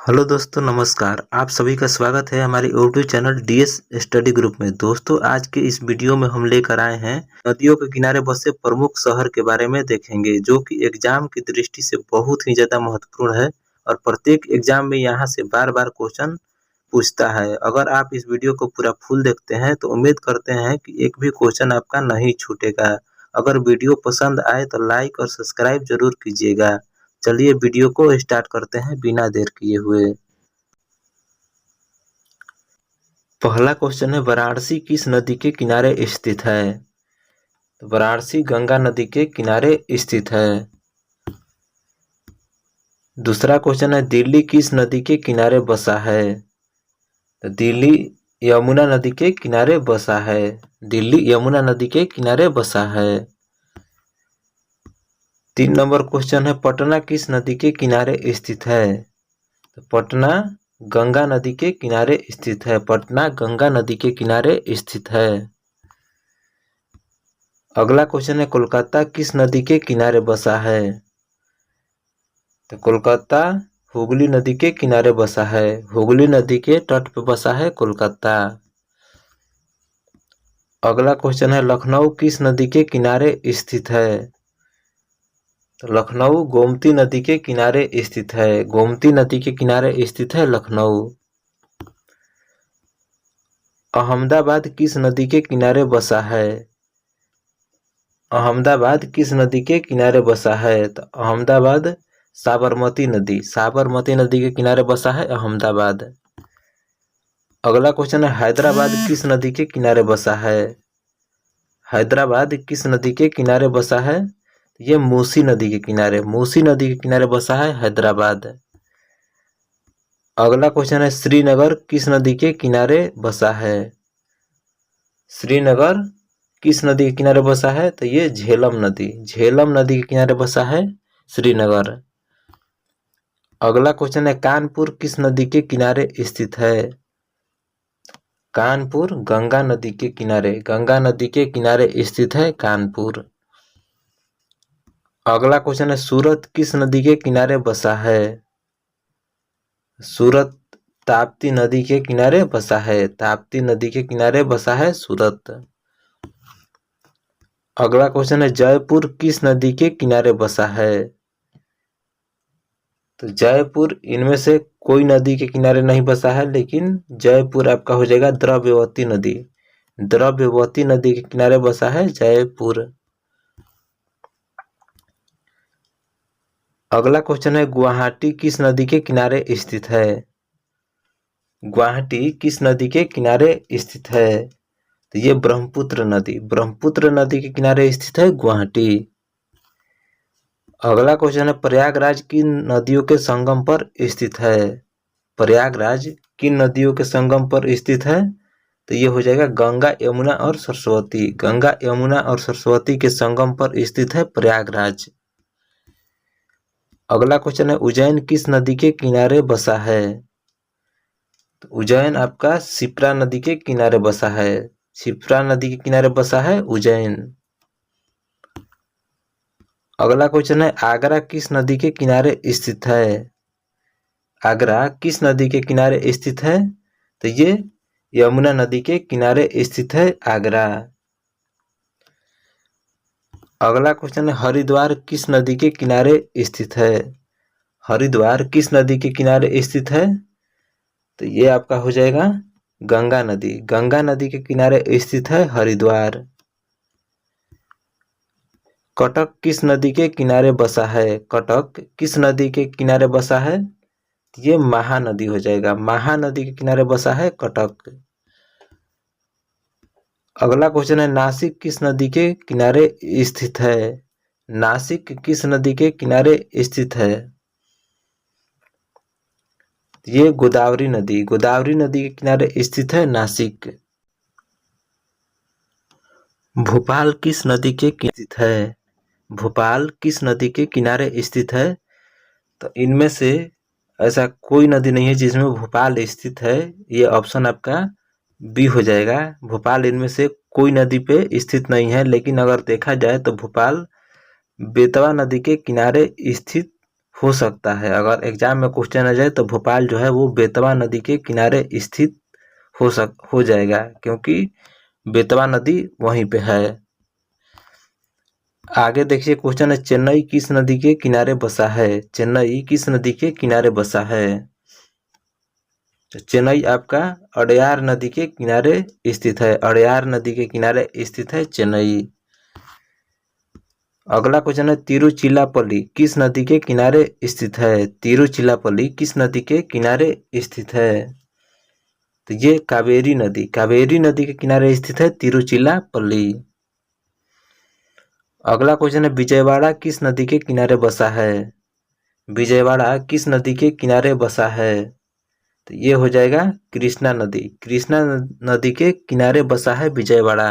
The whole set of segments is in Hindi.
हेलो दोस्तों, नमस्कार। आप सभी का स्वागत है हमारे YouTube channel DS study group में। दोस्तों, आज के इस वीडियो में हम लेकर आए हैं नदियों के किनारे बसे प्रमुख शहर के बारे में देखेंगे, जो कि एग्जाम की दृष्टि से बहुत ही ज़्यादा महत्वपूर्ण है और प्रत्येक एग्जाम में यहाँ से बार-बार क्वेश्चन पूछता है। अगर आप इस वीडियो को पूरा फुल देखते हैं तो उम्मीद करते हैं कि एक भी क्वेश्चन आपका नहीं छूटेगा। अगर वीडियो पसंद आए तो लाइक और सब्सक्राइब जरूर कीजिएगा। चलिए वीडियो को स्टार्ट करते हैं बिना देर किए हुए। पहला क्वेश्चन है, वाराणसी किस नदी के किनारे स्थित है? तो वाराणसी गंगा नदी के किनारे स्थित है। दूसरा क्वेश्चन है, दिल्ली किस नदी के किनारे बसा है? तो दिल्ली यमुना नदी के किनारे बसा है। दिल्ली यमुना नदी के किनारे बसा है। 3 नंबर क्वेश्चन है, पटना किस नदी के किनारे स्थित है? तो पटना गंगा नदी के किनारे स्थित है। पटना गंगा नदी के किनारे स्थित है। अगला क्वेश्चन है, कोलकाता किस नदी के किनारे बसा है? तो कोलकाता हुगली नदी के किनारे बसा है। हुगली नदी के तट पर बसा है कोलकाता। अगला क्वेश्चन है, लखनऊ किस नदी के किनारे स्थित है? तो लखनऊ गोमती नदी के किनारे स्थित है। गोमती नदी के किनारे स्थित है लखनऊ। अहमदाबाद किस नदी के किनारे बसा है? अहमदाबाद किस नदी के किनारे बसा है? तो अहमदाबाद साबरमती नदी के किनारे बसा है अहमदाबाद। अगला क्वेश्चन है, हैदराबाद किस नदी के किनारे बसा है? हैदराबाद किस नदी के किनारे बसा है? ये मूसी नदी के किनारे बसा है हैदराबाद। अगला क्वेश्चन है, श्रीनगर किस नदी के किनारे बसा है? श्रीनगर किस नदी के किनारे बसा है? तो ये झेलम नदी के किनारे बसा है श्रीनगर। अगला क्वेश्चन है, कानपुर किस नदी के किनारे स्थित है? कानपुर गंगा नदी के किनारे स्थित है कानपुर। अगला क्वेश्चन है, सूरत किस नदी के किनारे बसा है? सूरत ताप्ती नदी के किनारे बसा है। ताप्ती नदी के किनारे बसा है सूरत। अगला क्वेश्चन है, जयपुर किस नदी के किनारे बसा है? तो जयपुर इनमें से कोई नदी के किनारे नहीं बसा है, लेकिन जयपुर आपका हो जाएगा द्रव्यवती नदी के किनारे बसा है जयपुर। अगला क्वेश्चन है, गुवाहाटी किस नदी के किनारे स्थित है? गुवाहाटी किस नदी के किनारे स्थित है? तो ये ब्रह्मपुत्र नदी के किनारे स्थित है गुवाहाटी। अगला क्वेश्चन है, प्रयागराज किन नदियों के संगम पर स्थित है? प्रयागराज किन नदियों के संगम पर स्थित है? तो ये हो जाएगा गंगा यमुना और सरस्वती के संगम पर स्थित है प्रयागराज। अगला क्वेश्चन है, उज्जैन किस नदी के किनारे बसा है? तो उज्जैन आपका शिप्रा नदी के किनारे बसा है। शिप्रा नदी के किनारे बसा है उज्जैन। अगला क्वेश्चन है, आगरा किस नदी के किनारे स्थित है? आगरा किस नदी के किनारे स्थित है? तो ये यमुना नदी के किनारे स्थित है आगरा। अगला क्वेश्चन है, हरिद्वार किस नदी के किनारे स्थित है? हरिद्वार किस नदी के किनारे स्थित है? तो ये आपका हो जाएगा गंगा नदी के किनारे स्थित है हरिद्वार। कटक किस नदी के किनारे बसा है? कटक किस नदी के किनारे बसा है? ये महानदी हो जाएगा। महानदी के किनारे बसा है कटक। अगला क्वेश्चन है, नासिक किस नदी के किनारे स्थित है? नासिक किस नदी के किनारे स्थित है? ये गोदावरी नदी के किनारे स्थित है नासिक। भोपाल किस नदी के स्थित है? भोपाल किस नदी के किनारे स्थित है? तो इनमें से ऐसा कोई नदी नहीं है जिसमें भोपाल स्थित है। ये ऑप्शन आपका बी हो जाएगा। भोपाल इनमें से कोई नदी पे स्थित नहीं है, लेकिन अगर देखा जाए तो भोपाल बेतवा नदी के किनारे स्थित हो सकता है। अगर एग्जाम में क्वेश्चन आ जाए तो भोपाल जो है वो बेतवा नदी के किनारे स्थित हो जाएगा, क्योंकि बेतवा नदी वहीं पे है। आगे देखिए क्वेश्चन है, चेन्नई किस नदी के किनारे बसा है? चेन्नई किस नदी के किनारे बसा है? तो चेन्नई आपका अड़यार नदी के किनारे स्थित है। अड़यार नदी के किनारे स्थित है चेन्नई। अगला क्वेश्चन है, तिरुचिरापल्ली किस नदी के किनारे स्थित है? तिरुचिरापल्ली किस नदी के किनारे स्थित है? तो ये कावेरी नदी के किनारे स्थित है तिरुचिरापल्ली। अगला क्वेश्चन है, विजयवाड़ा किस नदी के किनारे बसा है? विजयवाड़ा किस नदी के किनारे बसा है? तो ये हो जाएगा कृष्णा नदी के किनारे बसा है विजयवाड़ा।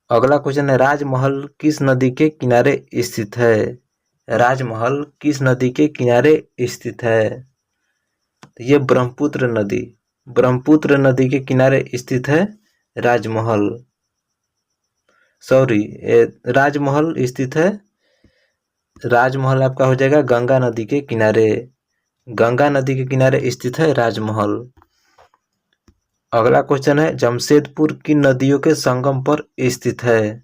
अगला क्वेश्चन है, राजमहल किस नदी के किनारे स्थित है? राजमहल किस नदी के किनारे स्थित है? तो ये ब्रह्मपुत्र नदी के किनारे स्थित है राजमहल। राजमहल स्थित है, राजमहल आपका हो जाएगा गंगा नदी के किनारे। गंगा नदी के किनारे स्थित है राजमहल। अगला क्वेश्चन है, जमशेदपुर किन नदियों के संगम पर स्थित है?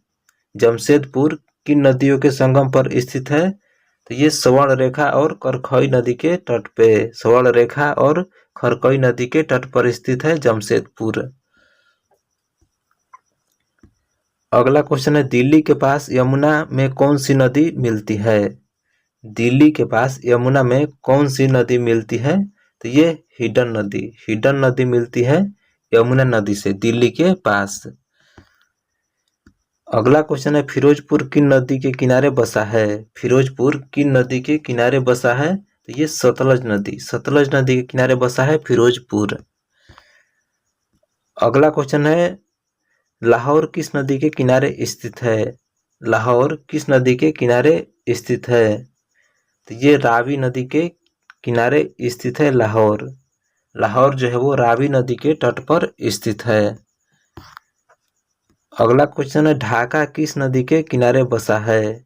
जमशेदपुर किन नदियों के संगम पर स्थित है? तो ये स्वर्णरेखा और करखई नदी के तट पे, स्वर्णरेखा और खरकई नदी के तट पर स्थित है जमशेदपुर। अगला क्वेश्चन है, दिल्ली के पास यमुना में कौन सी नदी मिलती है? दिल्ली के पास यमुना में कौन सी नदी मिलती है? तो ये हिडन नदी मिलती है यमुना नदी से दिल्ली के पास। अगला क्वेश्चन है, फिरोजपुर किन नदी के किनारे बसा है? फिरोजपुर किन नदी के किनारे बसा है? तो ये सतलज नदी के किनारे बसा है फिरोजपुर। अगला क्वेश्चन है, लाहौर किस नदी के किनारे स्थित है? लाहौर किस नदी के किनारे स्थित है? तो ये रावी नदी के किनारे स्थित है लाहौर। लाहौर जो है वो रावी नदी के तट पर स्थित है। अगला क्वेश्चन है, ढाका किस नदी के किनारे बसा है?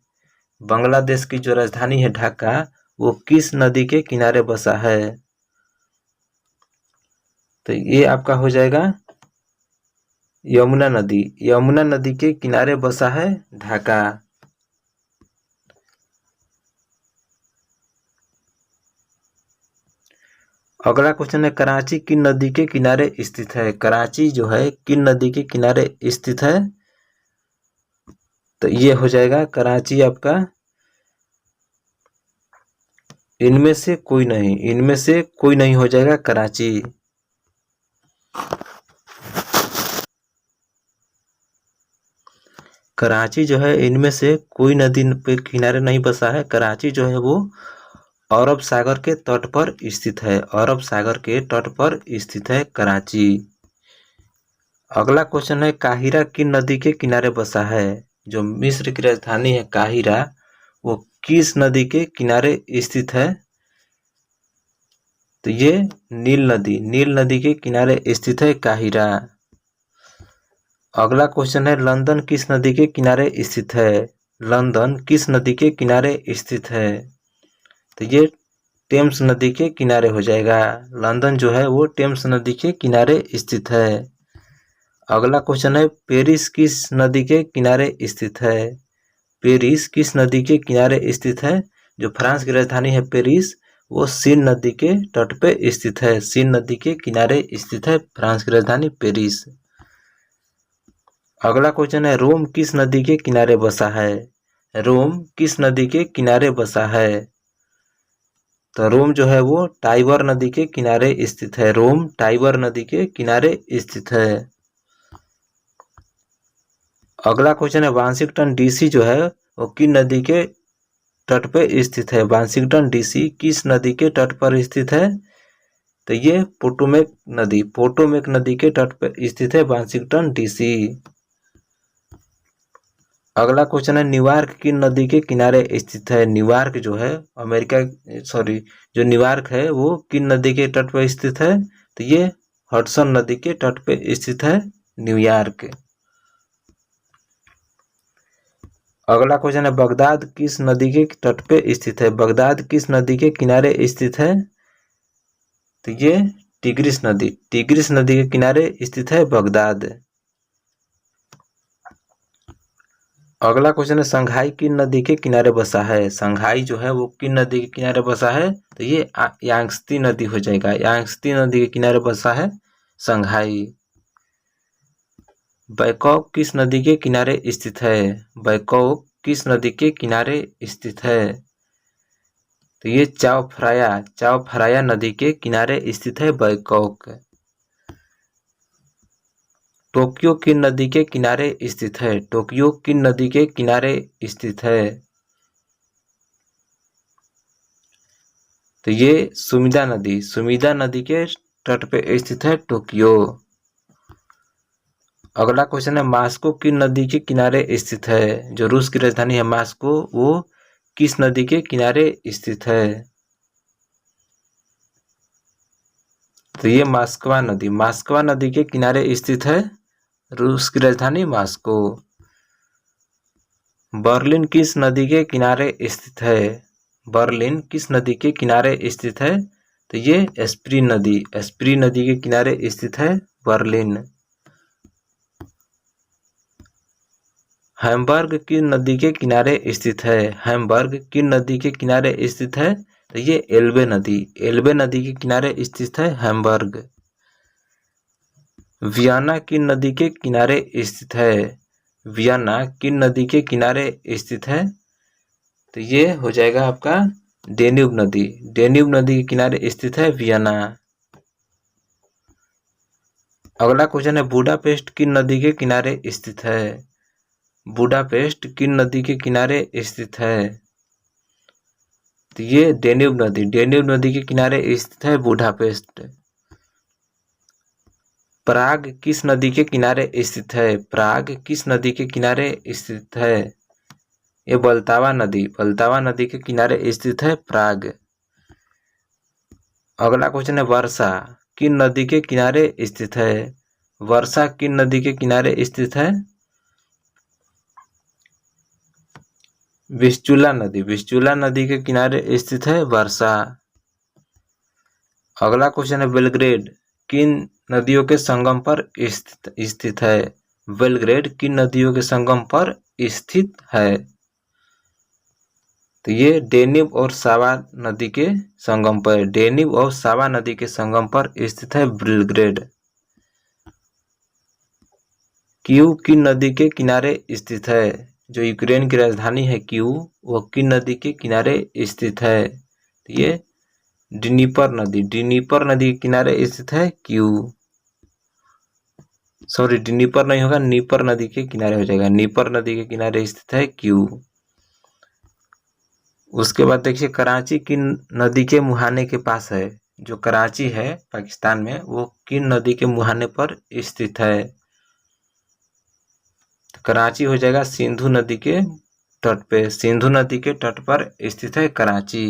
बांग्लादेश की जो राजधानी है ढाका, वो किस नदी के किनारे बसा है? तो ये आपका हो जाएगा यमुना नदी के किनारे बसा है ढाका। अगला क्वेश्चन है, कराची किन नदी के किनारे स्थित है? कराची जो है किन नदी के किनारे स्थित है? तो ये हो जाएगा कराची आपका इनमें से कोई नहीं हो जाएगा कराची। कराची जो है इनमें से कोई नदी पे किनारे नहीं बसा है। कराची जो है वो अरब सागर के तट पर स्थित है। अरब सागर के तट पर स्थित है कराची। अगला क्वेश्चन है, काहिरा किन नदी के किनारे बसा है? जो मिस्र की राजधानी है काहिरा, वो किस नदी के किनारे स्थित है? तो ये नील नदी के किनारे स्थित है काहिरा। अगला क्वेश्चन है, लंदन किस नदी के किनारे स्थित है? लंदन किस नदी के किनारे स्थित है? तो ये टेम्स नदी के किनारे हो जाएगा। लंदन जो है वो टेम्स नदी के किनारे स्थित है। अगला क्वेश्चन है, पेरिस किस नदी के किनारे स्थित है? पेरिस किस नदी के किनारे स्थित है? जो फ्रांस की राजधानी है पेरिस, वो सीन नदी के तट पे स्थित है। सीन नदी के किनारे स्थित है फ्रांस की राजधानी पेरिस। अगला क्वेश्चन है, रोम किस नदी के किनारे बसा है? रोम किस नदी के किनारे बसा है? तो रोम जो है वो टाइबर नदी के किनारे स्थित है। रोम टाइबर नदी के किनारे स्थित है। अगला क्वेश्चन है, वाशिंगटन डीसी जो है वो किन नदी के तट पे स्थित है? वाशिंगटन डीसी किस नदी के तट पर स्थित है? तो ये पोटोमेक नदी के तट पर स्थित है वाशिंगटन डीसी। अगला क्वेश्चन है, न्यूयॉर्क किन नदी के किनारे स्थित है? न्यूयॉर्क जो है जो न्यूयॉर्क है वो किन नदी के तट पर स्थित है? तो ये हडसन नदी के तट पे स्थित है न्यूयॉर्क। अगला क्वेश्चन है, बगदाद किस नदी के तट पे स्थित है? बगदाद किस नदी के किनारे स्थित है? तो ये टिग्रिस नदी के किनारे स्थित है बगदाद। अगला क्वेश्चन है, संघाई किन नदी के किनारे बसा है? संघाई जो है वो किन नदी के किनारे बसा है? तो ये यांगत्से नदी हो जाएगा। यांगत्से नदी के किनारे बसा है संघाई। बैकॉक किस नदी के किनारे स्थित है? बैकॉक किस नदी के किनारे स्थित है? तो ये चाओ फ्राया नदी के किनारे स्थित है बैकॉक। टोक्यो किन नदी के किनारे स्थित है? टोक्यो किन नदी के किनारे स्थित है? तो ये सुमिदा नदी के तट पे स्थित है टोक्यो। अगला क्वेश्चन है, मास्को किन नदी के किनारे स्थित है? जो रूस की राजधानी है मास्को, वो किस नदी के किनारे स्थित है? तो ये मास्कवा नदी के किनारे स्थित है रूस की राजधानी मास्को। बर्लिन किस नदी के किनारे स्थित है? बर्लिन किस नदी के किनारे स्थित है? तो ये स्प्री नदी के किनारे स्थित है बर्लिन। हैम्बर्ग किन नदी के किनारे स्थित है? हैम्बर्ग किन नदी के किनारे स्थित है? तो ये एल्बे नदी के किनारे स्थित है हैम्बर्ग। वियना किन नदी के किनारे स्थित है? वियना किन नदी के किनारे स्थित है? तो ये हो जाएगा आपका डेन्यूब नदी के किनारे स्थित है वियना। अगला क्वेश्चन है, बुडापेस्ट किन नदी के किनारे स्थित है? बुडापेस्ट किन नदी के किनारे स्थित है? तो ये डेन्यूब नदी के किनारे स्थित है बुडापेस्ट। प्राग किस नदी के किनारे स्थित है? प्राग किस नदी के किनारे स्थित है? ये बल्तावा नदी के किनारे स्थित है प्राग। अगला क्वेश्चन है, वर्षा किन नदी के किनारे स्थित है? वर्षा किन नदी के किनारे स्थित है? विस्चुला नदी के किनारे स्थित है वर्षा। अगला क्वेश्चन है, बेलग्रेड किन नदियों के संगम पर स्थित है? बेलग्रेड किन नदियों के संगम पर स्थित है? तो ये डेन्यूब और सावा नदी के संगम पर स्थित है बेलग्रेड। कीव किन नदी के किनारे स्थित है? जो यूक्रेन की राजधानी है कीव, वो किन नदी के किनारे स्थित है? तो ये ड्नीपर नदी के किनारे स्थित है कीव। सॉरी, ड्नीपर नहीं होगा, नीपर नदी के किनारे हो जाएगा। नीपर नदी के किनारे स्थित है कीव। उसके बाद देखिए, कराची किन नदी के मुहाने के पास है? जो कराची है पाकिस्तान में, वो किन नदी के मुहाने पर स्थित है? तो कराची हो जाएगा सिंधु नदी के तट पे। सिंधु नदी के तट पर स्थित है कराची।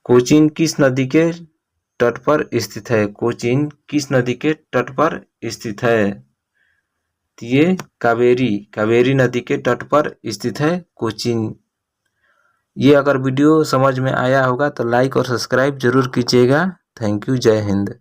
कोचीन किस नदी के तट पर स्थित है? कोचीन किस नदी के तट पर स्थित है? ये कावेरी नदी के तट पर स्थित है कोचीन। ये अगर वीडियो समझ में आया होगा तो लाइक और सब्सक्राइब जरूर कीजिएगा। Thank you. जय हिंद।